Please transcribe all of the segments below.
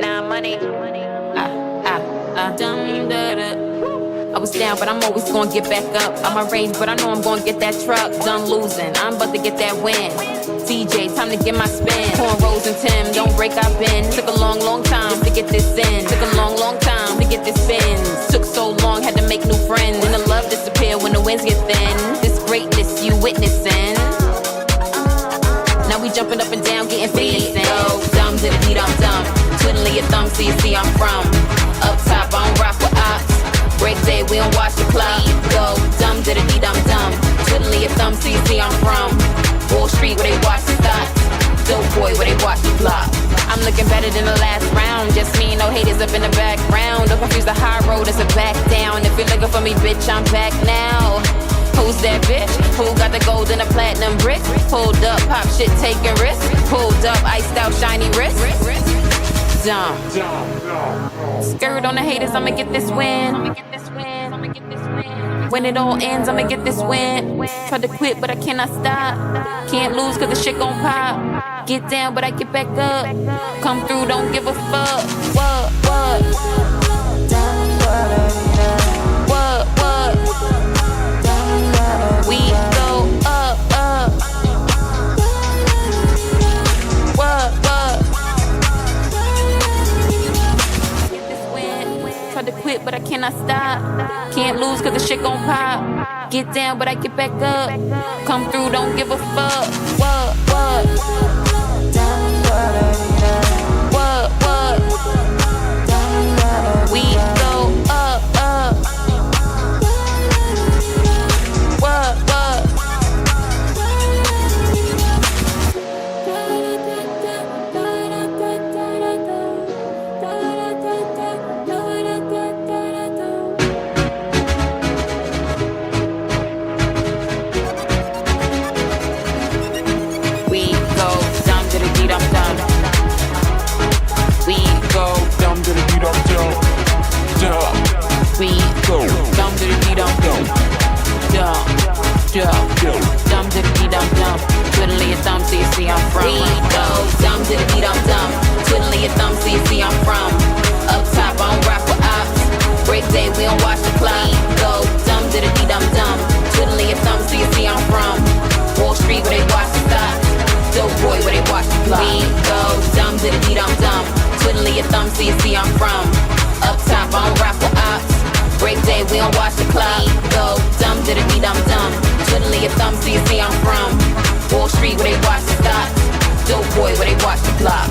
Nah, money. I was down, but I'm always gonna get back up. I'm a range, but I know I'm gonna get that truck. Done losing, I'm about to get that win. TJ, time to get my spin. Cornrows and Tim, don't break our bin. Took a long, long time just to get this in. Took a long, long time to get this spin. Took so long, had to make new friends. And the love disappear when the winds get thin. This greatness you witnessing. Now we jumping up and down, getting famous. Go dumb to the beat, I'm dumb. Twiddling your thumb, so you see I'm from. Up top, I don't rock with ops. Break day, we don't watch the clock. Go dumb to the beat, I'm dumb. Twiddling your thumb, so you see I'm from. Wall Street, where they watch the stocks. Dope boy, where they watch the block. I'm looking better than the last round. Just me, no haters up in the background. Don't confuse the high road as a back down. If you're looking for me, bitch, I'm back now. Who's that bitch? Who got the gold and the platinum bricks? Pulled up, pop shit, taking risks. Pulled up, iced out, shiny wrist. Dumb. Skirt on the haters, I'ma get this win. When it all ends, I'ma get this win. Tried to quit, but I cannot stop. Can't lose, cause the shit gon' pop. Get down, but I get back up. Come through, don't give a fuck. What? We go up. What? Get this win. Tried to quit, but I cannot stop. Can't lose, cause the shit gon' pop. Get down, but I get back up. Come through, don't give a fuck. What? We go up. We go dumb to the beat, I'm dumb. Dumb to the beat, I'm dumb. Twiddling your thumb, so you see I'm from. We go dumb to the beat, I'm dumb. Twiddling your thumb, so you see I'm from. Up top, I don't rock with ops. Break day, we don't watch the clock. Go dumb to the beat, I'm dumb. Twiddling your thumb, so you see I'm from. Wall Street, where they watch the stocks. Dope boy, where they watch the clock. We go dumb to the beat, I'm dumb. Twiddling your thumb, so you see I'm from. Up top, I don't rock with ops. Break day, we don't watch the clock. Go dumb to the beat, I'm dumb. Twiddling your thumb, so you see I'm from. Wall Street, where they watch the stocks. Dope boy, where they watch the clock.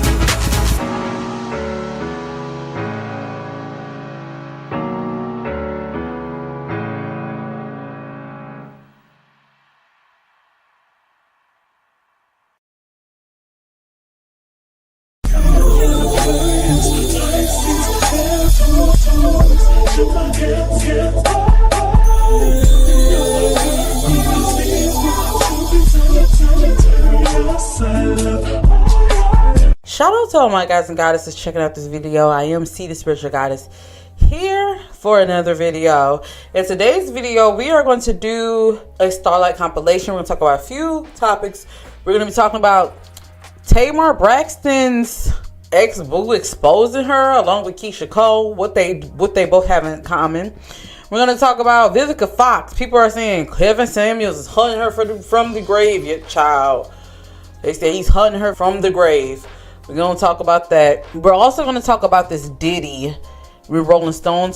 Shout out to all my guys and goddesses checking out this video. I am C, the spiritual goddess, here for another video. In today's video, we are going to do a Starlight compilation. We're going to talk about a few topics. We're going to be talking about Tamar Braxton's ex-boo exposing her, along with Keyshia Cole, what they both have in common. We're going to talk about Vivica Fox. People are saying Kevin Samuels is hunting her from the grave, yet child. They say he's hunting her from the grave. We're going to talk about that. We're also going to talk about this Diddy with Rolling Stone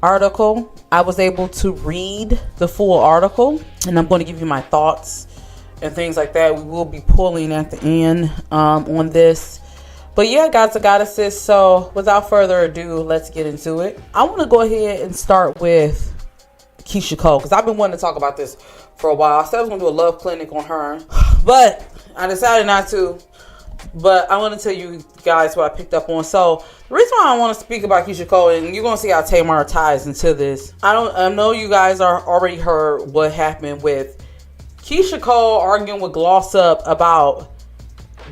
article. I was able to read the full article, and I'm going to give you my thoughts and things like that. We will be pulling at the end on this. But yeah, guys and goddesses, so without further ado, let's get into it. I want to go ahead and start with Keyshia Cole, because I've been wanting to talk about this for a while. I said I was going to do a love clinic on her, but I decided not to. But I want to tell you guys what I picked up on. So the reason why I want to speak about Keyshia Cole, and you're going to see how Tamar ties into this. I know you guys are already heard what happened with Keyshia Cole arguing with Gloss Up about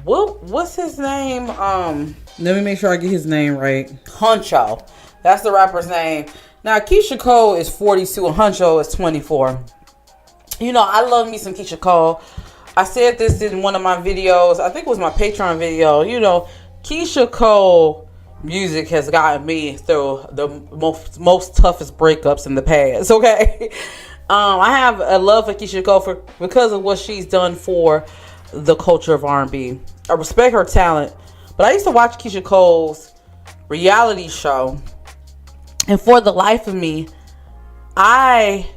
what's his name? Let me make sure I get his name right. Huncho. That's the rapper's name. Now Keyshia Cole is 42 and Huncho is 24. You know, I love me some Keyshia Cole. I said this in one of my videos. I think it was my Patreon video. You know, Keyshia Cole music has gotten me through the most toughest breakups in the past. Okay. I have a love for Keyshia Cole because of what she's done for the culture of R&B. I respect her talent, but I used to watch Keyshia Cole's reality show, and for the life of me, I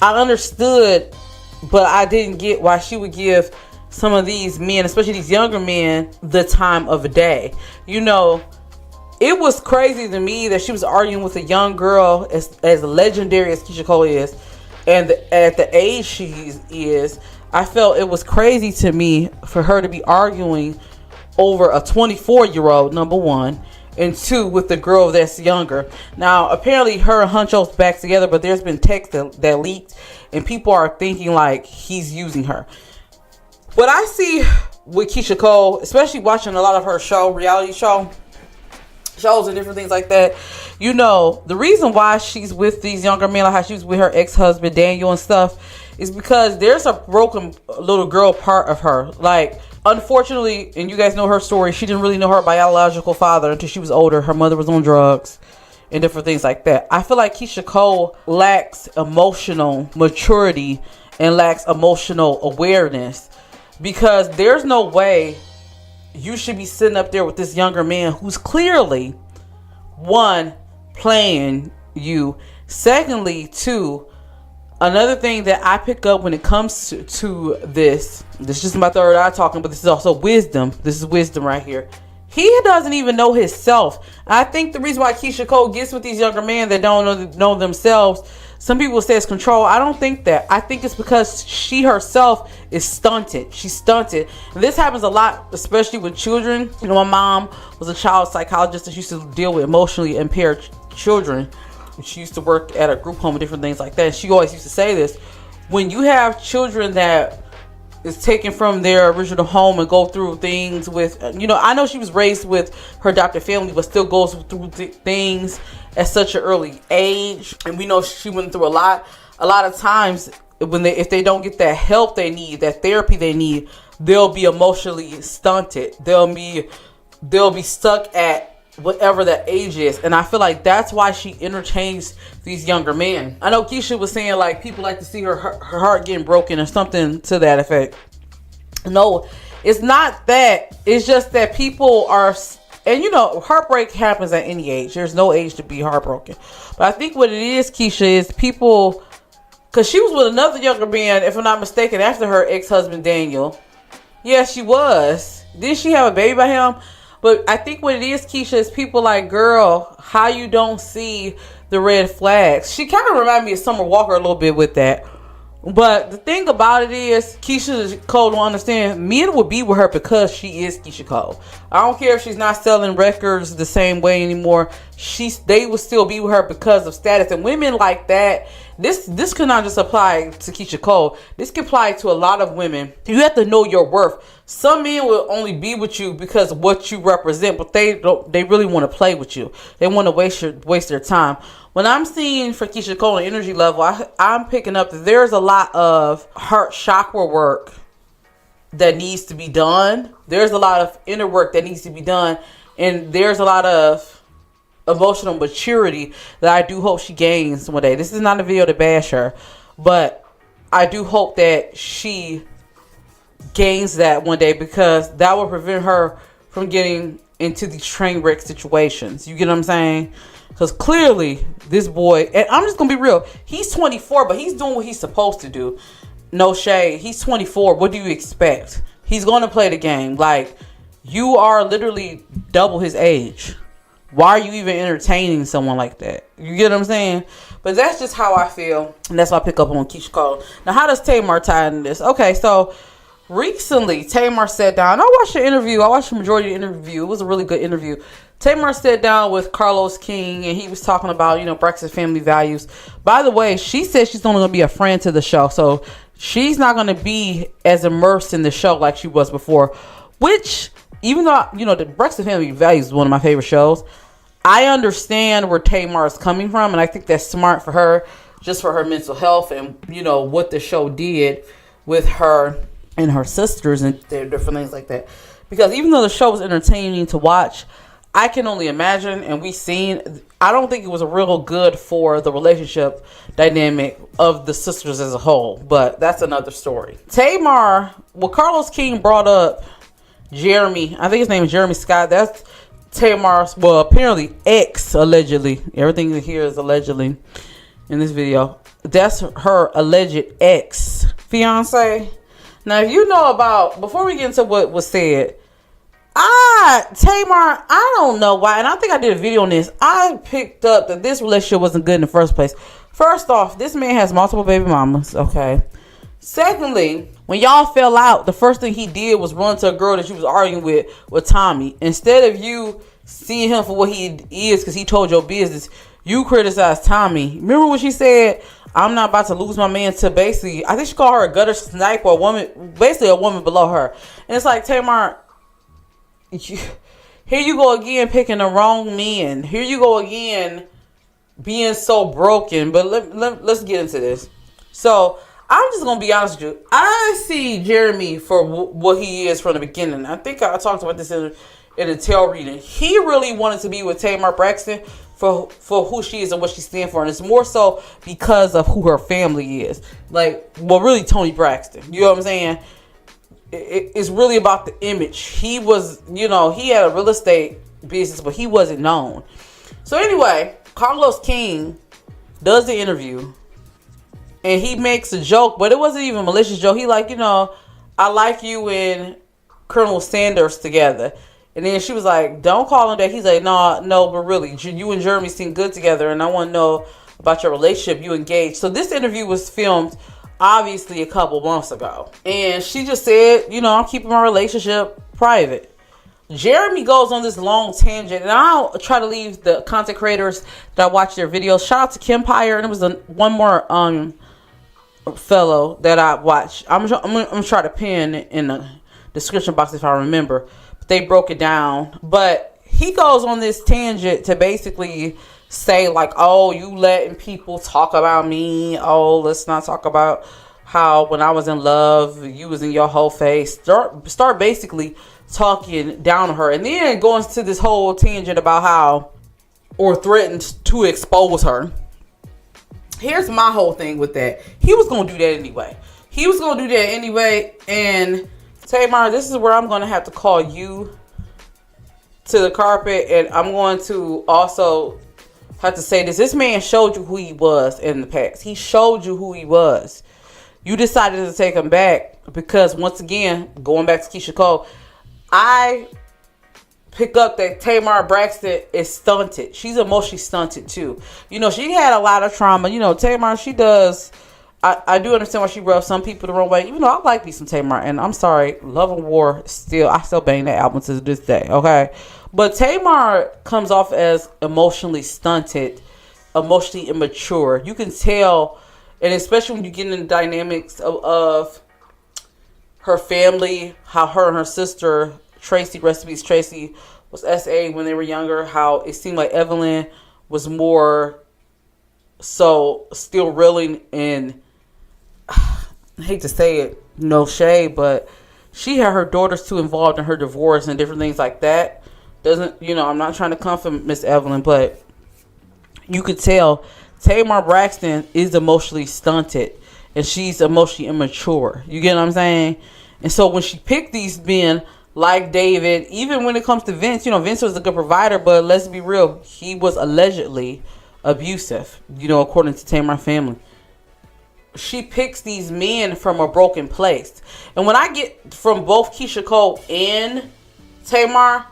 understood, but I didn't get why she would give some of these men, especially these younger men, the time of the day. You know, it was crazy to me that she was arguing with a young girl as legendary as Keyshia Cole is, and at the age she is. I felt it was crazy to me for her to be arguing over a 24-year-old, number one, and two, with the girl that's younger. Now, apparently her and Huncho's back together, but there's been text that leaked, and people are thinking like he's using her. What I see with Keyshia Cole, especially watching a lot of her reality shows and different things like that, you know, the reason why she's with these younger men, like how she was with her ex-husband Daniel and stuff, is because there's a broken little girl part of her. Like, unfortunately, and you guys know her story, she didn't really know her biological father until she was older. Her mother was on drugs and different things like that. I feel like Keyshia Cole lacks emotional maturity and lacks emotional awareness, because there's no way you should be sitting up there with this younger man who's clearly, one, playing you. Secondly, two, another thing that I pick up when it comes to this is just my third eye talking, but this is also wisdom. This is wisdom right here. He doesn't even know himself. I think the reason why Keyshia Cole gets with these younger men that don't know themselves, some people say it's control. I don't think that. I think it's because she herself is stunted. She's stunted. And this happens a lot, especially with children. You know, my mom was a child psychologist and she used to deal with emotionally impaired children. She used to work at a group home and different things like that. She always used to say this: when you have children that is taken from their original home and go through things with, you know, I know she was raised with her adopted family, but still goes through things at such an early age. And we know she went through a lot of times if they don't get that help they need, that therapy they need, they'll be emotionally stunted. They'll be stuck at whatever that age is. And I feel like that's why she entertains these younger men. I know Keyshia was saying like people like to see her heart getting broken or something to that effect. No, it's not that. It's just that people are, and you know, heartbreak happens at any age. There's no age to be heartbroken. But I think what it is, Keyshia, is people, because she was with another younger man, if I'm not mistaken, after her ex-husband Daniel. Yeah, she was. Did she have a baby by him? But I think what it is, Keyshia, is people like, girl, how you don't see the red flags. She kind of reminded me of Summer Walker a little bit with that. But the thing about it is, Keyshia Cole don't understand. Men would be with her because she is Keyshia Cole. I don't care if she's not selling records the same way anymore. They would still be with her because of status. And women like that, this could not just apply to Keyshia Cole. This can apply to a lot of women. You have to know your worth. Some men will only be with you because of what you represent, but they really want to play with you. They want to waste their time. When I'm seeing for Keyshia Cole an energy level, I'm picking up that there's a lot of heart chakra work that needs to be done. There's a lot of inner work that needs to be done. And there's a lot of emotional maturity that I do hope she gains one day. This is not a video to bash her, but I do hope that she gains that one day, because that will prevent her from getting into these train wreck situations. You get what I'm saying? Because clearly this boy, and I'm just gonna be real, he's 24, but he's doing what he's supposed to do. No shade. He's 24. What do you expect? He's gonna play the game. Like, you are literally double his age. Why are you even entertaining someone like that? You get what I'm saying? But that's just how I feel, and that's why I pick up on Keyshia Cole. Now, how does Tamar tie into this? Okay, so recently Tamar sat down. I watched the interview. I watched the majority of the interview. It was a really good interview. Tamar sat down with Carlos King, and he was talking about, you know, Braxton family values. By the way, she said she's only going to be a friend to the show, so she's not going to be as immersed in the show like she was before. Which, even though, you know, the Braxton family values is one of my favorite shows, I understand where Tamar is coming from, and I think that's smart for her, just for her mental health and, you know, what the show did with her and her sisters and different things like that. Because even though the show was entertaining to watch, I can only imagine, and we've seen, I don't think it was a real good for the relationship dynamic of the sisters as a whole. But that's another story. Tamar, well, Carlos King brought up Jeremy. I think his name is Jeremy Scott. That's Tamar's, well, apparently ex, allegedly. Everything here is allegedly in this video. That's her alleged ex fiance. Now, if you know about, before we get into what was said, Tamar, I don't know why, and I think I did a video on this. I picked up that this relationship wasn't good in the first place. First off, this man has multiple baby mamas, okay? Secondly, when y'all fell out, the first thing he did was run to a girl that you was arguing with Tommy. Instead of you seeing him for what he is, because he told your business, you criticized Tommy. Remember what she said? I'm not about to lose my man to basically, I think she called her a gutter sniper, a woman, basically a woman below her. And it's like, Tamar, here you go again picking the wrong men. Here you go again being so broken. But let's get into this. So I'm just going to be honest with you. I see Jeremy for what he is from the beginning. I think I talked about this in the tail reading. He really wanted to be with Tamar Braxton for who she is and what she stands for. And it's more so because of who her family is. Like, well, really Tony Braxton. You know what I'm saying? It's really about the image. He was, he had a real estate business, but he wasn't known. So anyway, Carlos King does the interview and he makes a joke, but it wasn't even a malicious joke. He like, I like you and Colonel Sanders together. And then she was like, don't call him that. He's like, no, but really, you and Jeremy seem good together. And I want to know about your relationship. You engaged. So this interview was filmed obviously a couple months ago. And she just said, I'm keeping my relationship private. Jeremy goes on this long tangent. And I'll try to leave the content creators that I watch their videos. Shout out to Kempire. And it was one more fellow that I watched. I'm gonna try to pin in the description box if I remember. But they broke it down. But he goes on this tangent to basically say like, oh, you letting people talk about me. Oh, let's not talk about how when I was in love, you was in your whole face. Start basically talking down on her. And then going to this whole tangent about how, or threatened to expose her. Here's my whole thing with that. He was going to do that anyway. And Tamar, this is where I'm going to have to call you to the carpet. And I'm going to also have to say this man showed you who he was in the past. He showed you who he was. You decided to take him back because, once again, going back to Keyshia Cole, I pick up that Tamar Braxton is stunted. She's emotionally stunted too. She had a lot of trauma. Tamar, she does. I do understand why she rubs some people the wrong way. Even though I like me some Tamar, and I'm sorry, Love and War I still bang that album to this day. Okay. But Tamar comes off as emotionally stunted, emotionally immature. You can tell, and especially when you get into the dynamics of her family, how her and her sister, Tracy, recipes Tracy, was SA when they were younger, how it seemed like Evelyn was more so still reeling in, I hate to say it, no shade, but she had her daughters too involved in her divorce and different things like that. I'm not trying to come from Miss Evelyn, but you could tell Tamar Braxton is emotionally stunted and she's emotionally immature. You get what I'm saying? And so when she picked these men like David, even when it comes to Vince, Vince was a good provider, but let's be real, he was allegedly abusive, according to Tamar family. She picks these men from a broken place. And when I get from both Keyshia Cole and Tamar,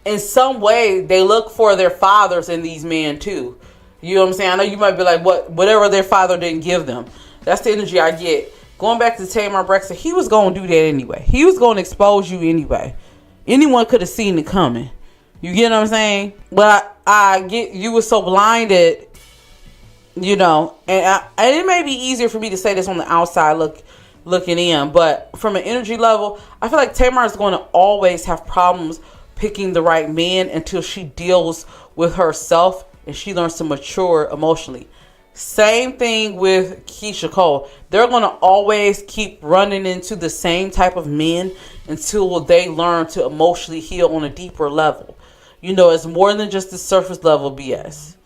in some way, they look for their fathers in these men too. You know what I'm saying? I know you might be like, whatever their father didn't give them. That's the energy I get. Going back to Tamar Braxton, he was going to do that anyway. He was going to expose you anyway. Anyone could have seen it coming. You get what I'm saying? But I get, you were so blinded, and it may be easier for me to say this on the outside looking in, but from an energy level, I feel like Tamar is going to always have problems picking the right man until she deals with herself and she learns to mature emotionally. Same thing with Keyshia Cole. They're going to always keep running into the same type of men until they learn to emotionally heal on a deeper level. You know, it's more than just the surface level BS.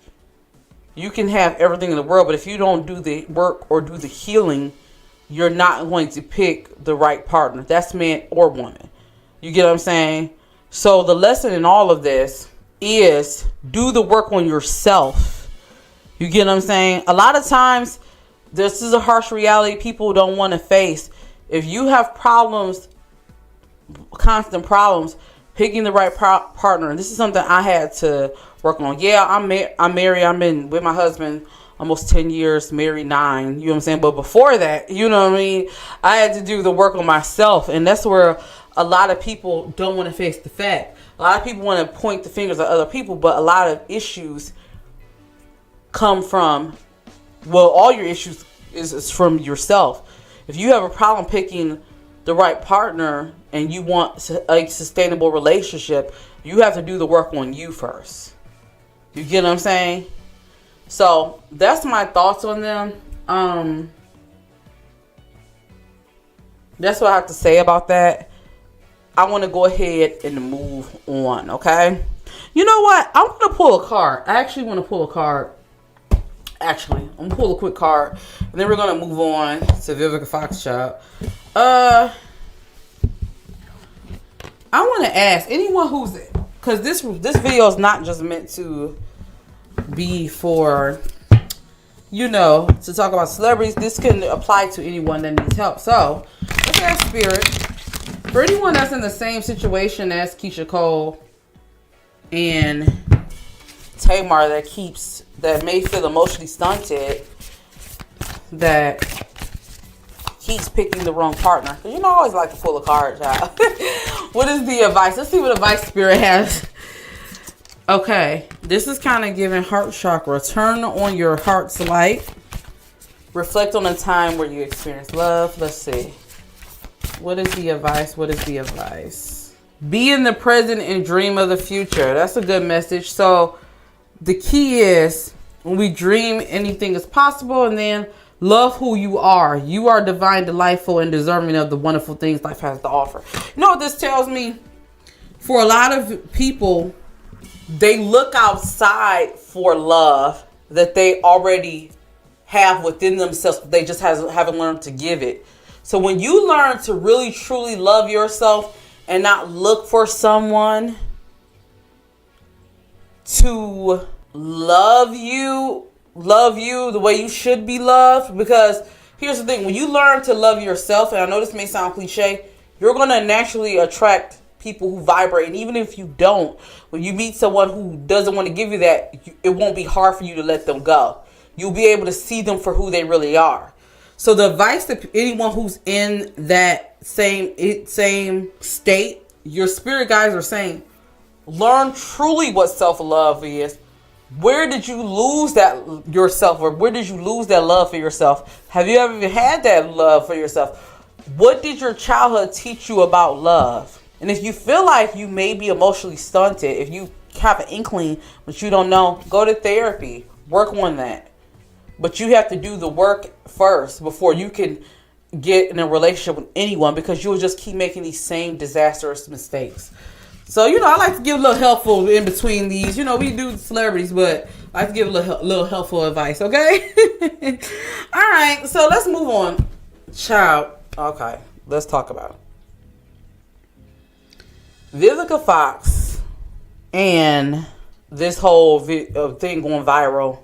You can have everything in the world, but if you don't do the work or do the healing, you're not going to pick the right partner. That's man or woman. You get what I'm saying? So the lesson in all of this is do the work on yourself. You get what I'm saying? A lot of times, this is a harsh reality people don't want to face. If you have problems, constant problems, picking the right partner, and this is something I had to work on. Yeah, I'm married. I've been with my husband almost 10 years, married 9. You know what I'm saying? But before that, you know what I mean? I had to do the work on myself. And that's where a lot of people don't want to face the fact. A lot of people want to point the fingers at other people, but a lot of issues come from, well, all your issues is from yourself. If you have a problem picking the right partner and you want a sustainable relationship, you have to do the work on you first. You get what I'm saying? So that's my thoughts on them. That's what I have to say about that. I want to go ahead and move on, okay? You know what? I'm going to pull a card. I actually want to pull a card. Actually, I'm going to pull a quick card. And then we're going to move on to Vivica Fox Child. I want to ask anyone who's... Because this video is not just meant to be for, you know, to talk about celebrities. This can apply to anyone that needs help. So, let's ask Spirit. For anyone that's in the same situation as Keyshia Cole and Tamar that may feel emotionally stunted, that keeps picking the wrong partner. Because you know I always like to pull a card, child. What is the advice? Let's see what advice Spirit has. Okay, this is kind of giving heart chakra. Turn on your heart's light. Reflect on a time where you experienced love. Let's see. What is the advice? What is the advice? Be in the present and dream of the future. That's a good message. So the key is when we dream, anything is possible. And then love who you are. You are divine, delightful, and deserving of the wonderful things life has to offer. You know what this tells me? For a lot of people, they look outside for love that they already have within themselves. They just haven't learned to give it. So when you learn to really, truly love yourself and not look for someone to love you the way you should be loved. Because here's the thing. When you learn to love yourself, and I know this may sound cliche, you're going to naturally attract people who vibrate. And even if you don't, when you meet someone who doesn't want to give you that, it won't be hard for you to let them go. You'll be able to see them for who they really are. So the advice to anyone who's in that same state, your spirit guides are saying, learn truly what self-love is. Where did you lose that yourself, or where did you lose that love for yourself? Have you ever had that love for yourself? What did your childhood teach you about love? And if you feel like you may be emotionally stunted, if you have an inkling but you don't know, go to therapy. Work on that. But you have to do the work first before you can get in a relationship with anyone, because you'll just keep making these same disastrous mistakes. So, you know, I like to give a little helpful in between these. You know, we do celebrities, but I like to give a little helpful advice, okay? All right, so let's move on. Child. Okay, let's talk about it. Vivica Fox and this whole thing going viral.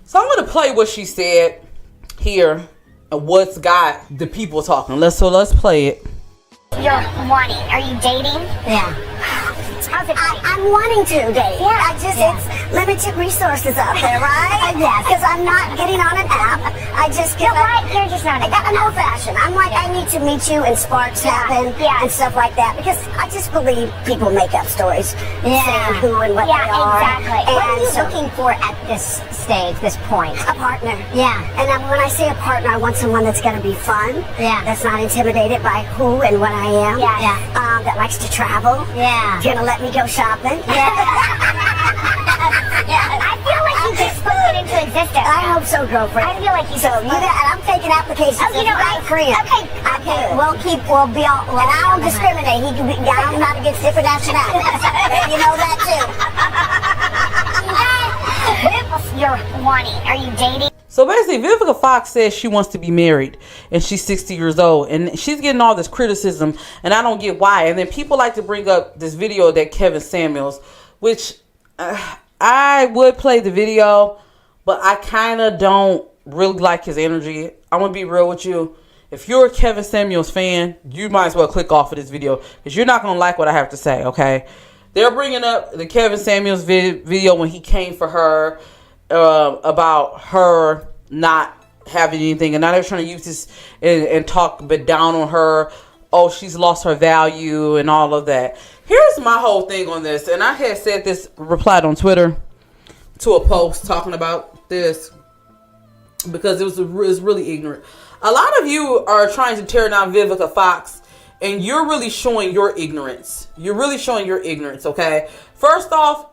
So I'm going to play what she said here and what's got the people talking. Let's play it. You're wanting. Are you dating? Yeah. How's it going? I'm wanting to date. Yeah. It's limited resources out there, right? Yes. Because I'm not getting on an app. I just get You're just not. I'm old fashioned. I'm like, I need to meet you and sparks happen and stuff like that. Because I just believe people make up stories. Saying who and what they are. Exactly. And What are you so, looking for at this stage, this point? a partner. Yeah. And when I say a partner, I want someone that's going to be fun. Yeah. That's not intimidated by who and what I am. Yeah. That likes to travel. Yeah. Gonna let me go shopping. Yeah. I feel like you just spoke it into existence. I so girlfriend. I feel like you So you got, and I'm taking applications. Oh, you know my what? friend. Okay. We'll be all, and I don't discriminate. I'm not against different nationalities. And you know that too. You're wanting. Are you dating? So basically, Vivica Fox says she wants to be married and she's 60 years old and she's getting all this criticism and I don't get why. And then people like to bring up this video that Kevin Samuels, which I would play the video, but I kind of don't really like his energy. I'm going to be real with you. If you're a Kevin Samuels fan, you might as well click off of this video because you're not going to like what I have to say, okay? They're bringing up the Kevin Samuels video when he came for her, about her not having anything, and now they're trying to use this and talk a bit down on her. Oh, she's lost her value and all of that. Here's my whole thing on this, and I had said this, replied on Twitter to a post talking about this because it was really ignorant. A lot of you are trying to tear down Vivica Fox, and you're really showing your ignorance. You're really showing your ignorance, okay? First off,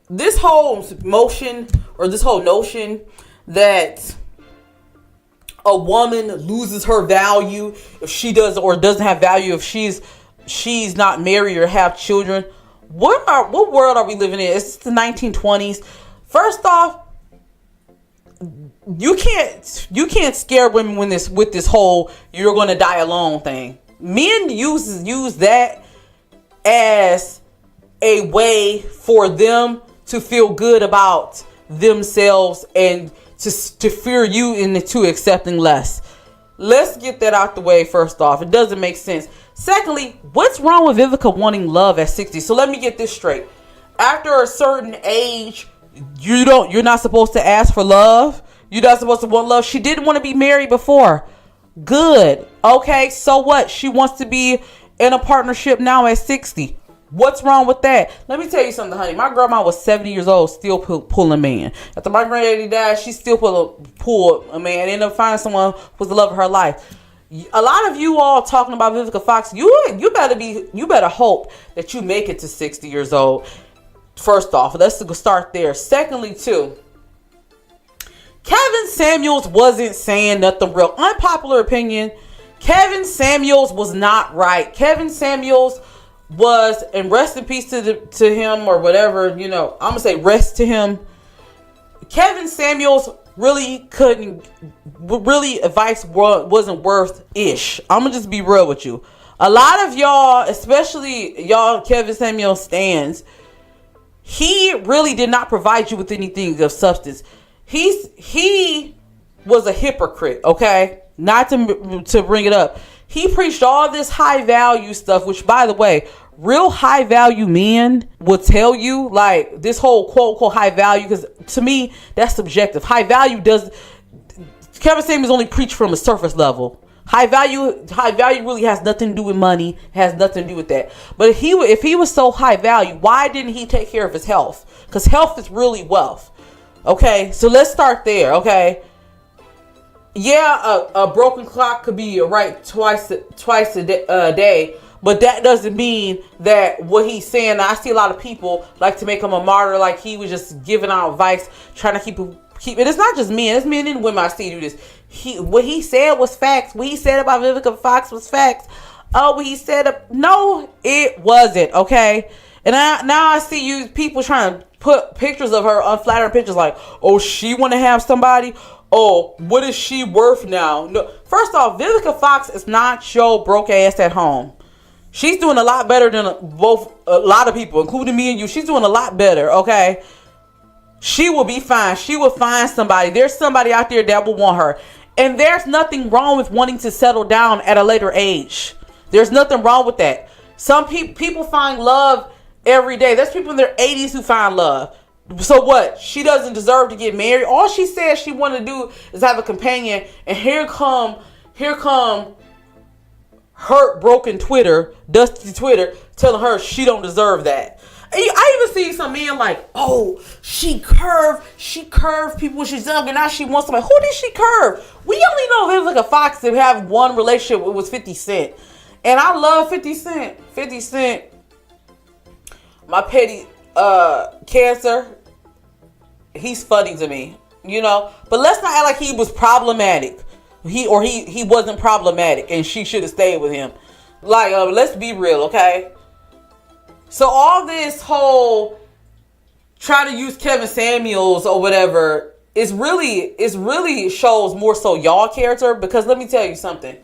this whole motion or this whole notion that a woman loses her value if she does or doesn't have value if she's not married or have children. What world are we living in? It's the 1920s. First off, you can't scare women with this whole you're gonna die alone thing. Men use that as a way for them to feel good about themselves and to fear you into accepting less. Let's get that out the way first off. It doesn't make sense. Secondly, what's wrong with Vivica wanting love at 60? So let me get this straight. After a certain age, you're not supposed to ask for love. You're not supposed to want love. She didn't want to be married before. Good. Okay, so what? She wants to be in a partnership now at 60. What's wrong with that? Let me tell you something, honey. My grandma was 70 years old, still pulling a man. After my granddaddy died, she still pulled a man. Ended up finding someone who was the love of her life. A lot of you all talking about Vivica Fox, you better hope that you make it to 60 years old. First off, let's start there. Secondly, too, Kevin Samuels wasn't saying nothing real. Unpopular opinion, Kevin Samuels was not right. Kevin Samuels was, and rest in peace to him or whatever, I'm gonna say rest to him. Kevin Samuels advice wasn't worth ish. I'm gonna just be real with you. A lot of y'all, especially y'all Kevin Samuels stans, he really did not provide you with anything of substance. He was a hypocrite, okay? Not to bring it up. He preached all this high value stuff, which, by the way, real high value men will tell you, like, this whole quote unquote high value, because to me, that's subjective. High value Kevin Samuels only preach from a surface level. High value really has nothing to do with money, has nothing to do with that. But if he was so high value, why didn't he take care of his health? Because health is really wealth. Okay, so let's start there, okay? Yeah, a broken clock could be right twice a day, but that doesn't mean that what he's saying. I see a lot of people like to make him a martyr, like he was just giving out advice, trying to keep it. It's not just men; it's men and women I see do this. What he said was facts. What he said about Vivica Fox was facts. Oh, what he said, no, it wasn't. Okay, and now I see people trying to put pictures of her, unflattering pictures, like, oh, she want to have somebody. Oh, what is she worth now? No. First off, Vivica Fox is not your broke ass at home. She's doing a lot better than a lot of people, including me and you. She's doing a lot better, okay? She will be fine. She will find somebody. There's somebody out there that will want her. And there's nothing wrong with wanting to settle down at a later age. There's nothing wrong with that. Some people find love every day. There's people in their 80s who find love. So what? She doesn't deserve to get married. All she says she want to do is have a companion. And here come hurt, broken Twitter, dusty Twitter, telling her she don't deserve that. And I even see some men like, oh, she curved people when she's young, and now she wants somebody. Who did she curve? We only know Vivica Fox to have one relationship. It was 50 Cent. And I love 50 Cent. 50 Cent, my petty cancer, he's funny to me. you know. But let's not act like he was problematic. He wasn't problematic and she should have stayed with him. Like, let's be real, okay? So all this whole try to use Kevin Samuels or whatever is really shows more so y'all character, because let me tell you something.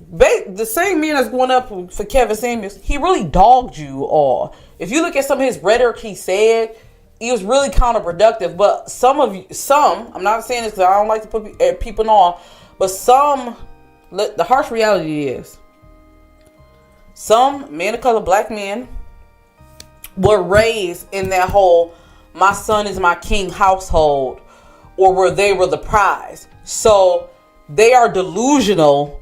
The same man that's going up for Kevin Samuels, he really dogged you all. If you look at some of his rhetoric he said, he was really counterproductive. But I'm not saying this because I don't like to put people on, but the harsh reality is, some men of color, black men, were raised in that whole "my son is my king" household, or where they were the prize. So they are delusional.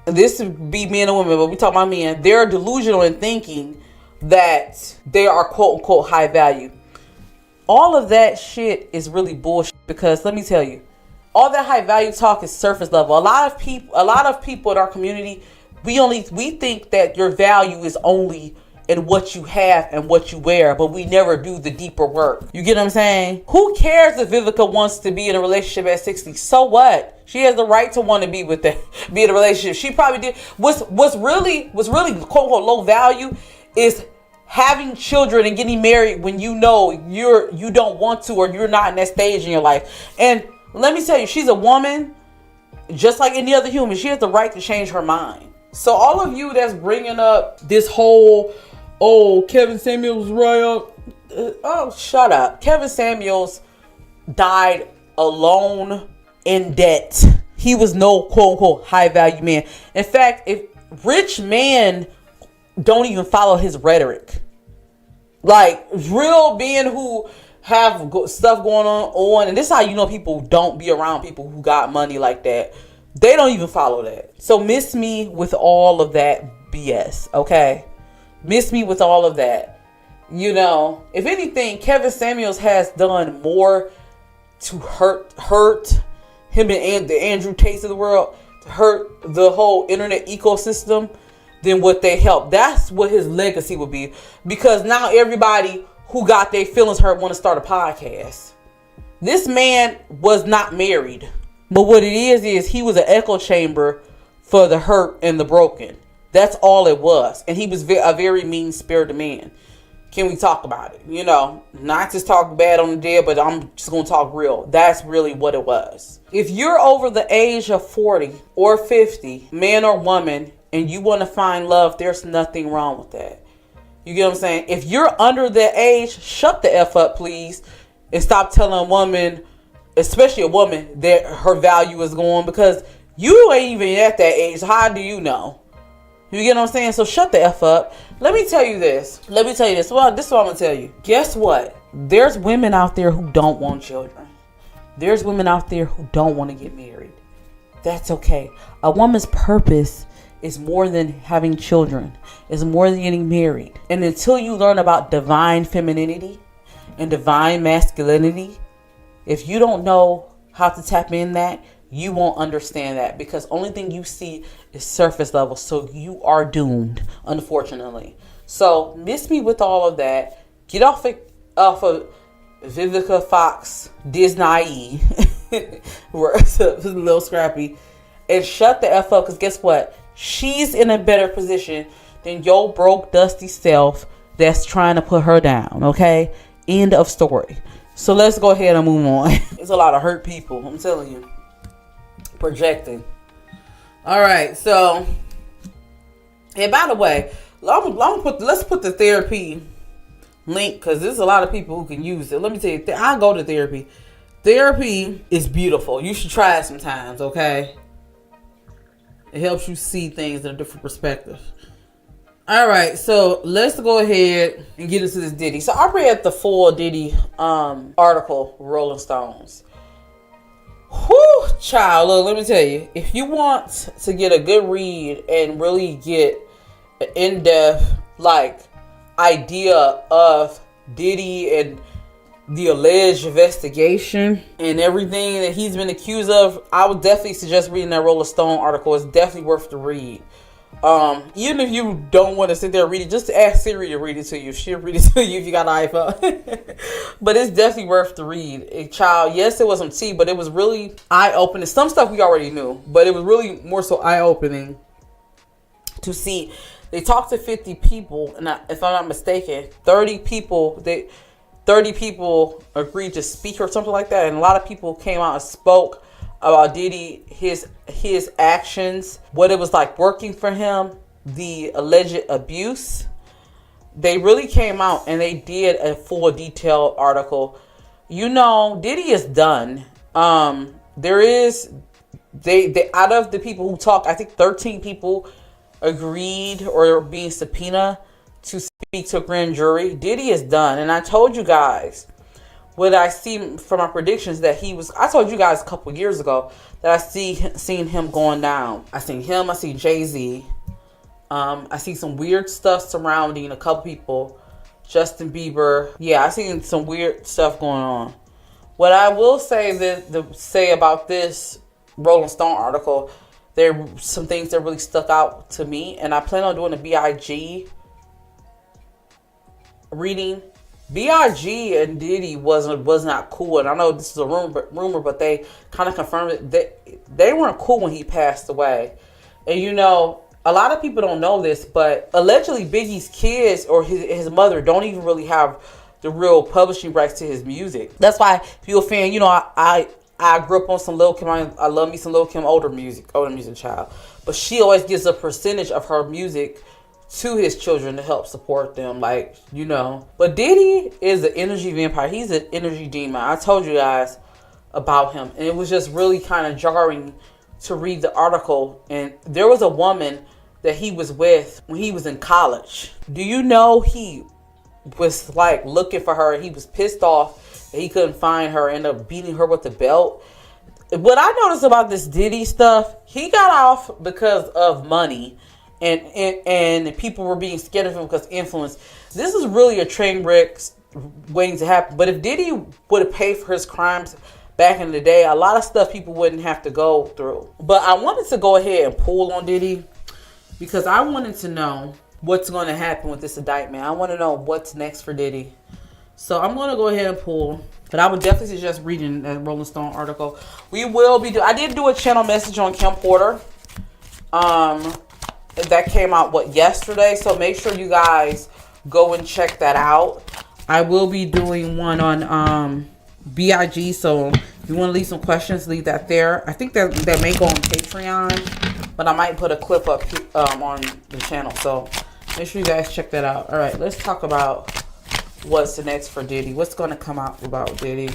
This would be men and women, but we talk about men. They're delusional in thinking that they are quote unquote high value. All of that shit is really bullshit, because let me tell you, all that high value talk is surface level. A lot of people in our community, we think that your value is only in what you have and what you wear, but we never do the deeper work. You get what I'm saying? Who cares if Vivica wants to be in a relationship at 60? So what? She has the right to want to be in a relationship. She probably did. What's really quote unquote low value is having children and getting married when you know you don't want to, or you're not in that stage in your life. And let me tell you, she's a woman just like any other human. She has the right to change her mind. So all of you that's bringing up this whole, Kevin Samuels right, shut up. Kevin Samuels died alone in debt. He was no quote unquote high value man. In fact, if rich men don't even follow his rhetoric, like real men who have stuff going on, and this is how you know people don't be around people who got money like that. They don't even follow that. So miss me with all of that BS, okay? Miss me with all of that. You know, if anything, Kevin Samuels has done more to hurt him and the Andrew Tates of the world, to hurt the whole internet ecosystem, than what they helped. That's what his legacy would be. Because now everybody who got their feelings hurt want to start a podcast. This man was not married. But what it is he was an echo chamber for the hurt and the broken. That's all it was. And he was a very mean-spirited man. Can we talk about it? You know, not just talk bad on the dead, but I'm just going to talk real. That's really what it was. If you're over the age of 40 or 50, man or woman, and you want to find love, there's nothing wrong with that. You get what I'm saying? If you're under that age, shut the F up, please. And stop telling a woman, especially a woman, that her value is gone, because you ain't even at that age. So how do you know? You get what I'm saying? So shut the F up. Let me tell you this. Well, this is what I'm going to tell you. Guess what? There's women out there who don't want children. There's women out there who don't want to get married. That's okay. A woman's purpose is more than having children. It's more than getting married. And until you learn about divine femininity and divine masculinity, if you don't know how to tap in that, you won't understand that, because only thing you see is surface level. So you are doomed, unfortunately. So miss me with all of that. Get off of Vivica Fox Disney. We're a little scrappy. And shut the F up, because guess what? She's in a better position than your broke, dusty self that's trying to put her down, okay? End of story. So let's go ahead and move on. There's a lot of hurt people, I'm telling you. Projecting. All right, so, and by the way, let's put the therapy link, because there's a lot of people who can use it. Let me tell you, I go to therapy. Therapy is beautiful. You should try it sometimes, okay? It helps you see things in a different perspective. All right, so let's go ahead and get into this Diddy. So I read the full Diddy article, Rolling Stones. Whew, child, look, let me tell you. If you want to get a good read and really get an in-depth, idea of Diddy and the alleged investigation and everything that he's been accused of, I would definitely suggest reading that Rolling Stone article. It's definitely worth the read. Even if you don't want to sit there and read it, just ask Siri to read it to you. She'll read it to you if you got an iPhone. But it's definitely worth the read. A child, yes, it was some tea, but it was really eye-opening. Some stuff we already knew, but it was really more so eye-opening to see. They talked to 50 people, and if I'm not mistaken, 30 people agreed to speak or something like that, and a lot of people came out and spoke about Diddy, his actions, what it was like working for him, the alleged abuse. They really came out and they did a full detailed article. You know, Diddy is done. There is, they out of the people who talked, I think 13 people agreed or are being subpoenaed to speak to a grand jury. Diddy is done. And I told you guys what I see from my predictions that I told you guys a couple years ago that I seen him going down. I seen him, I see Jay-Z. I see some weird stuff surrounding a couple people. Justin Bieber. Yeah, I seen some weird stuff going on. What I will say about this Rolling Stone article, there are some things that really stuck out to me, and I plan on doing a BIG reading. BIG and Diddy was not cool, and I know this is a rumor, but they kind of confirmed it. They weren't cool when he passed away, and you know. A lot of people don't know this, but allegedly Biggie's kids or his mother don't even really have the real publishing rights to his music. That's why if you're a fan, you know, I grew up on some Lil Kim. I love me some Lil Kim older music child. But she always gives a percentage of her music to his children to help support them, like, you know. But Diddy is an energy vampire. He's an energy demon. I told you guys about him. And it was just really kind of jarring to read the article. And there was a woman that he was with when he was in college. Do you know he was like looking for her? He was pissed off that he couldn't find her, ended up beating her with the belt. What I noticed about this Diddy stuff, he got off because of money and people were being scared of him because of influence. This is really a train wreck waiting to happen. But if Diddy would have paid for his crimes back in the day, a lot of stuff people wouldn't have to go through. But I wanted to go ahead and pull on Diddy because I wanted to know what's going to happen with this indictment. I want to know what's next for Diddy. So I'm going to go ahead and pull. But I would definitely suggest reading that Rolling Stone article. We will be I did do a channel message on Kim Porter. That came out, yesterday? So make sure you guys go and check that out. I will be doing one on BIG. So if you want to leave some questions, leave that there. I think that may go on Patreon. But I might put a clip up on the channel. So make sure you guys check that out. All right, let's talk about what's the next for Diddy. What's going to come out about Diddy?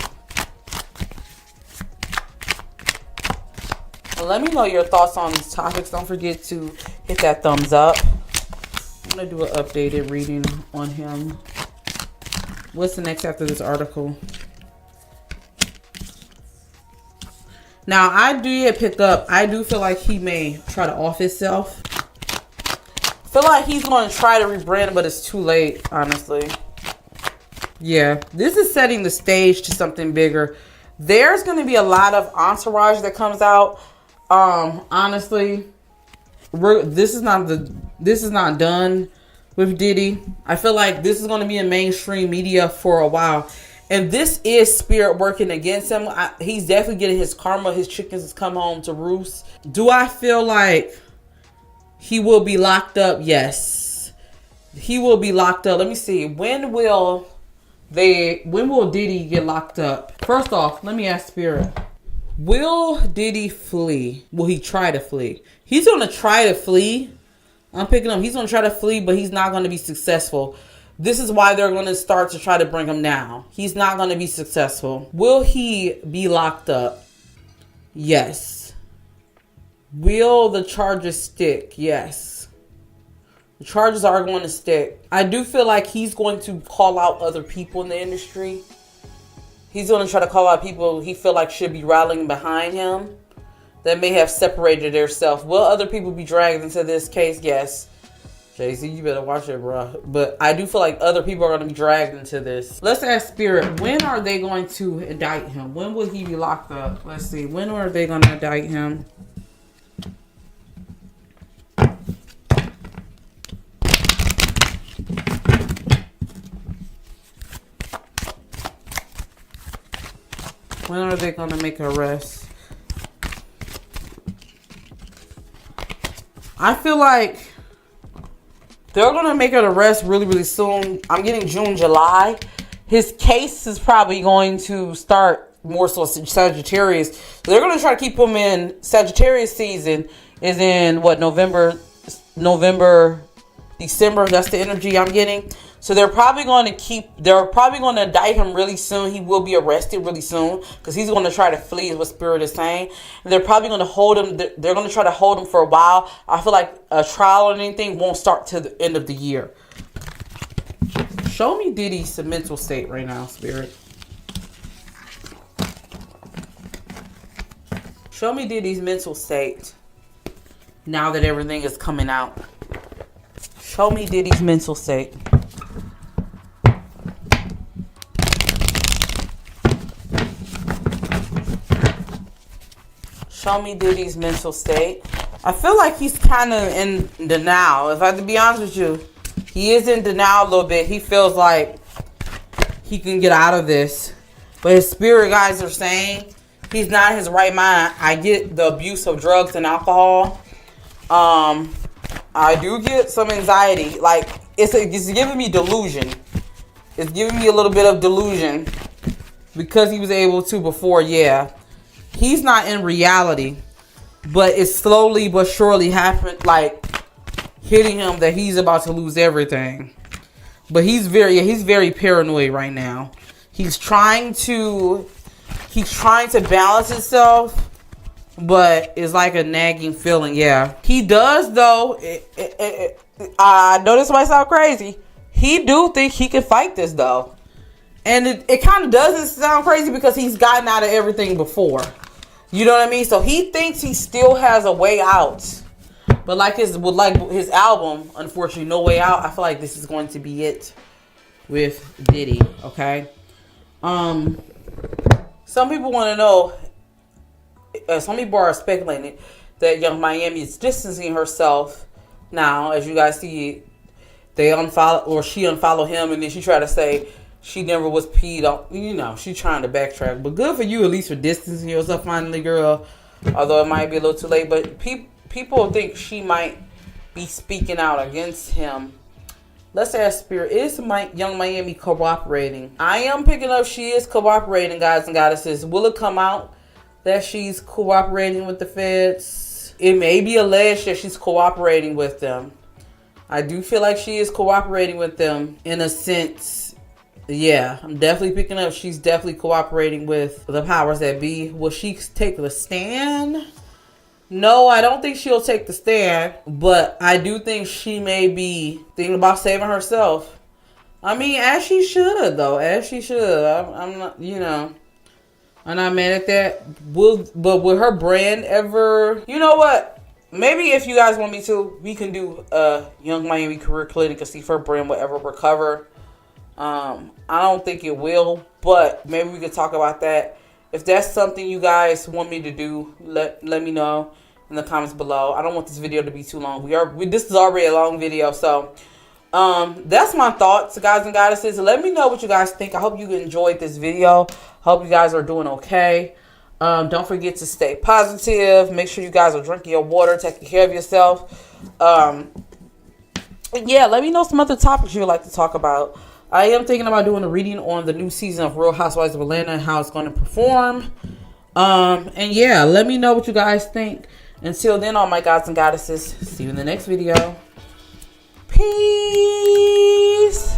Well, let me know your thoughts on these topics. Don't forget to hit that thumbs up. I'm going to do an updated reading on him. What's the next after this article? Now, I do feel like he may try to off himself. I feel like he's going to try to rebrand, but it's too late, honestly. Yeah, this is setting the stage to something bigger. There's going to be a lot of entourage that comes out. Honestly, this is not done with Diddy. I feel like this is going to be in mainstream media for a while. And this is spirit working against him. He's definitely getting his karma. His chickens has come home to roost. Do I feel like he will be locked up? Yes. He will be locked up. Let me see. When will Diddy get locked up? First off, let me ask Spirit. Will Diddy flee? Will he try to flee? He's going to try to flee. I'm picking up. He's going to try to flee, but he's not going to be successful. This is why they're going to start to try to bring him down. He's not going to be successful. Will he be locked up? Yes. Will the charges stick? Yes. The charges are going to stick. I do feel like he's going to call out other people in the industry. He's going to try to call out people he feel like should be rallying behind him that may have separated themselves. Will other people be dragged into this case? Yes. Jay-Z, you better watch it, bro. But I do feel like other people are going to be dragged into this. Let's ask Spirit, when are they going to indict him? When will he be locked up? Let's see. When are they going to indict him? When are they gonna make an arrest? I feel like they're gonna make an arrest really, really soon. I'm getting June, July. His case is probably going to start more so Sagittarius. So they're gonna try to keep him in Sagittarius season. Is in what, November, December. That's the energy I'm getting. So they're probably going to indict him really soon. He will be arrested really soon because he's going to try to flee, is what Spirit is saying. And they're probably going to hold him. They're going to try to hold him for a while. I feel like a trial or anything won't start till the end of the year. Show me Diddy's mental state right now, Spirit. Show me Diddy's mental state now that everything is coming out. Show me Diddy's mental state. Show me Diddy's mental state. I feel like he's kind of in denial. If I have to be honest with you, he is in denial a little bit. He feels like he can get out of this. But his spirit guys are saying he's not in his right mind. I get the abuse of drugs and alcohol. I do get some anxiety. Like, it's giving me delusion. It's giving me a little bit of delusion. Because he was able to before, yeah. He's not in reality, but it's slowly but surely happened, like hitting him that he's about to lose everything. But he's very paranoid right now. He's trying to balance himself, but it's like a nagging feeling. Yeah, he does though. I know this might sound crazy. He do think he can fight this though, and it kind of doesn't sound crazy because he's gotten out of everything before. You know what I mean? So he thinks he still has a way out. But like his album, unfortunately, No Way Out, I feel like this is going to be it with Diddy, okay? Some people want to know, some people are speculating that Young Miami is distancing herself now. As you guys see, they unfollow, or she unfollowed him, and then she tried to say she never was peed on. You know, she's trying to backtrack. But good for you, at least for distancing yourself finally, girl. Although it might be a little too late. But people think she might be speaking out against him. Let's ask Spirit, is Young Miami cooperating? I am picking up she is cooperating, guys and goddesses. Will it come out that she's cooperating with the feds? It may be alleged that she's cooperating with them. I do feel like she is cooperating with them in a sense. Yeah, I'm definitely picking up she's definitely cooperating with the powers that be. Will she take the stand? No, I don't think she'll take the stand, but I do think she may be thinking about saving herself. I mean, as she should, though. As she should. I'm not, you know, I'm not mad at that. But will her brand ever... You know what? Maybe if you guys want me to, we can do a Young Miami Career Clinic and see if her brand will ever recover. I don't think it will, but maybe we could talk about that. If that's something you guys want me to do, let me know in the comments below. I don't want this video to be too long. This is already a long video, so that's my thoughts, guys and goddesses. Let me know what you guys think. I hope you enjoyed this video. Hope you guys are doing okay. Don't forget to stay positive. Make sure you guys are drinking your water, taking care of yourself. Yeah, let me know some other topics you would like to talk about. I am thinking about doing a reading on the new season of Real Housewives of Atlanta and how it's going to perform. And yeah, let me know what you guys think. Until then, all my gods and goddesses, see you in the next video. Peace.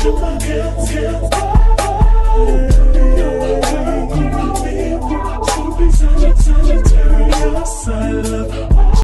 you forget,